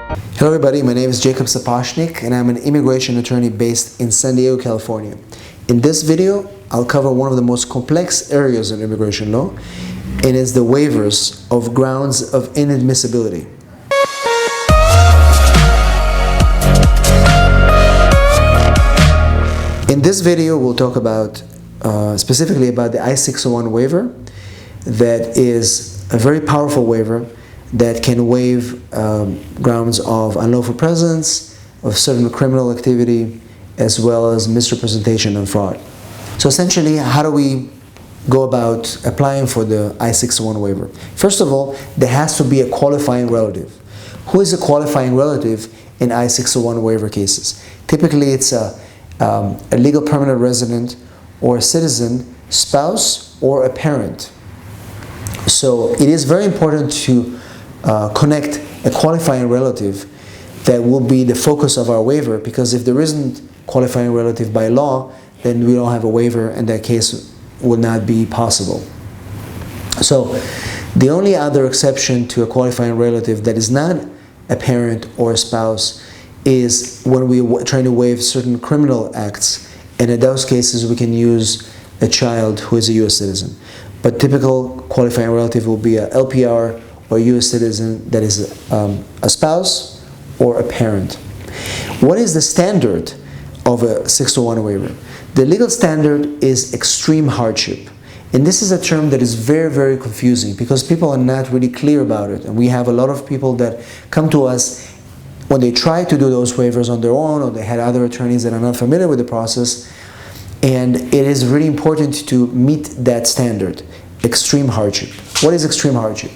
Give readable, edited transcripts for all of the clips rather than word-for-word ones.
Hello everybody, my name is Jacob Sapochnick and I'm an immigration attorney based in San Diego, California. In this video, I'll cover one of the most complex areas in immigration law, and it's the waivers of grounds of inadmissibility. In this video, we'll talk about specifically about the I-601 waiver. That is a very powerful waiver that can waive grounds of unlawful presence, of certain criminal activity, as well as misrepresentation and fraud. So essentially, how do we go about applying for the I-601 waiver? First of all, there has to be a qualifying relative. Who is a qualifying relative in I-601 waiver cases? Typically, it's a legal permanent resident or a citizen, spouse, or a parent. So it is very important to connect a qualifying relative that will be the focus of our waiver, because if there isn't qualifying relative by law, then we don't have a waiver and that case will not be possible. So the only other exception to a qualifying relative that is not a parent or a spouse is when we're trying to waive certain criminal acts, and in those cases we can use a child who is a U.S. citizen. But typical qualifying relative will be a LPR or a U.S. citizen that is a spouse or a parent. What is the standard of a 601 waiver? The legal standard is extreme hardship. And this is a term that is very, very confusing because people are not really clear about it. And we have a lot of people that come to us when they try to do those waivers on their own, or they had other attorneys that are not familiar with the process. And it is really important to meet that standard, extreme hardship. What is extreme hardship?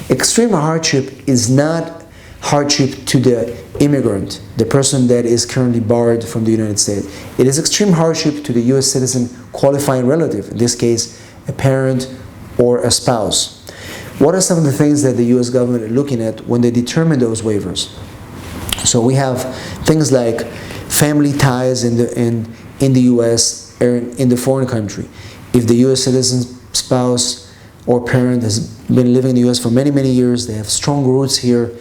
Extreme hardship is not hardship to the immigrant, the person that is currently barred from the United States. It is extreme hardship to the U.S. citizen qualifying relative, in this case, a parent or a spouse. What are some of the things that the U.S. government is looking at when they determine those waivers? So we have things like family ties in the U.S. or in the foreign country. If the U.S. citizen's spouse or parent has been living in the U.S. for many, many years, they have strong roots here,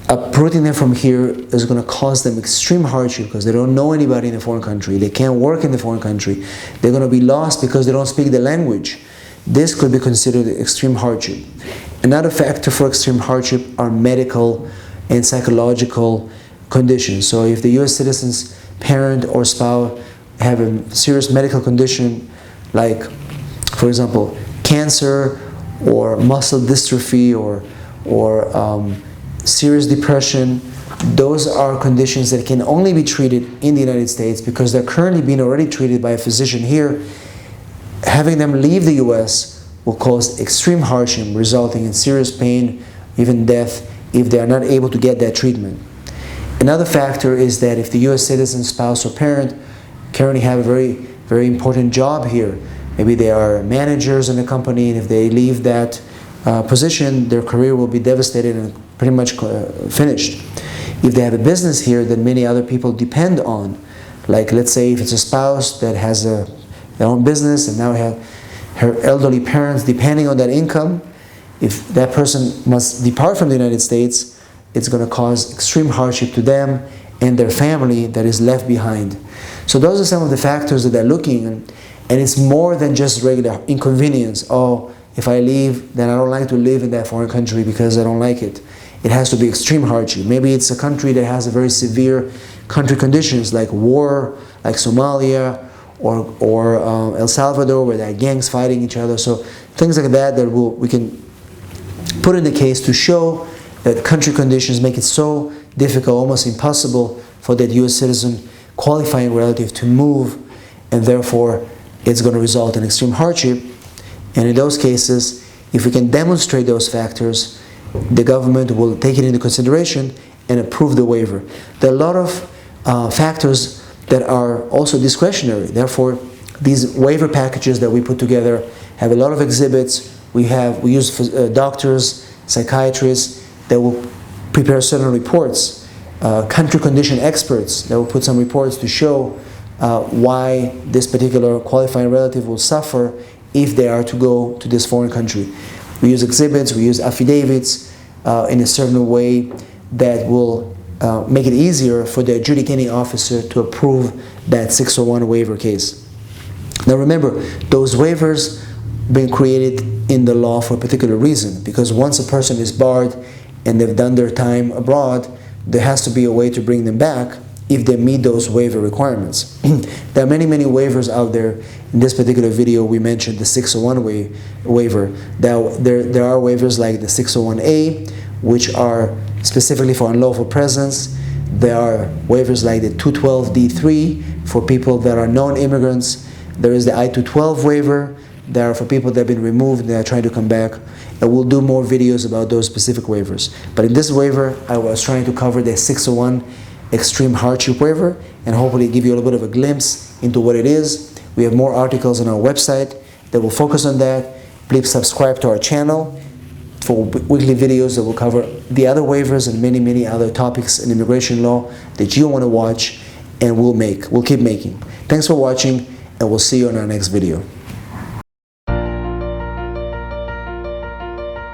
uprooting them from here is going to cause them extreme hardship because they don't know anybody in the foreign country. They can't work in the foreign country. They're going to be lost because they don't speak the language. This could be considered extreme hardship. Another factor for extreme hardship are medical and psychological conditions. So if the U.S. citizen's parent or spouse have a serious medical condition, like, for example, cancer or muscle dystrophy or serious depression, those are conditions that can only be treated in the United States because they're currently being already treated by a physician here. Having them leave the U.S. will cause extreme hardship, resulting in serious pain, even death, if they are not able to get that treatment. Another factor is that if the U.S. citizen, spouse, or parent currently have a very, very important job here, maybe they are managers in a company, and if they leave that position, their career will be devastated and pretty much finished. If they have a business here that many other people depend on, like let's say if it's a spouse that has their own business and now have her elderly parents depending on that income, if that person must depart from the United States, it's going to cause extreme hardship to them and their family that is left behind. So those are some of the factors that they're looking at, and it's more than just regular inconvenience. Oh, if I leave, then I don't like to live in that foreign country because I don't like it. It has to be extreme hardship. Maybe it's a country that has a very severe country conditions like war, like Somalia or El Salvador, where there are gangs fighting each other. So things like that we can put in the case to show that country conditions make it so difficult, almost impossible for that U.S. citizen qualifying relative to move, and therefore it's going to result in extreme hardship. And in those cases, if we can demonstrate those factors, the government will take it into consideration and approve the waiver. There are a lot of factors that are also discretionary. Therefore, these waiver packages that we put together have a lot of exhibits. We use doctors, psychiatrists that will prepare certain reports, country condition experts that will put some reports to show why this particular qualifying relative will suffer if they are to go to this foreign country. We use exhibits, we use affidavits in a certain way that will make it easier for the adjudicating officer to approve that 601 waiver case. Now remember, those waivers been created in the law for a particular reason, because once a person is barred and they've done their time abroad, there has to be a way to bring them back if they meet those waiver requirements. There are many waivers out there. In this particular video, we mentioned the 601 waiver. There are waivers like the 601A, which are specifically for unlawful presence. There are waivers like the 212D3 for people that are non-immigrants. There is the I-212 waiver. They are for people that have been removed and they are trying to come back. And we'll do more videos about those specific waivers. But in this waiver, I was trying to cover the 601 extreme hardship waiver and hopefully give you a little bit of a glimpse into what it is. We have more articles on our website that will focus on that. Please subscribe to our channel for weekly videos that will cover the other waivers and many other topics in immigration law that you want to watch, and we'll keep making. Thanks for watching, and we'll see you on our next video.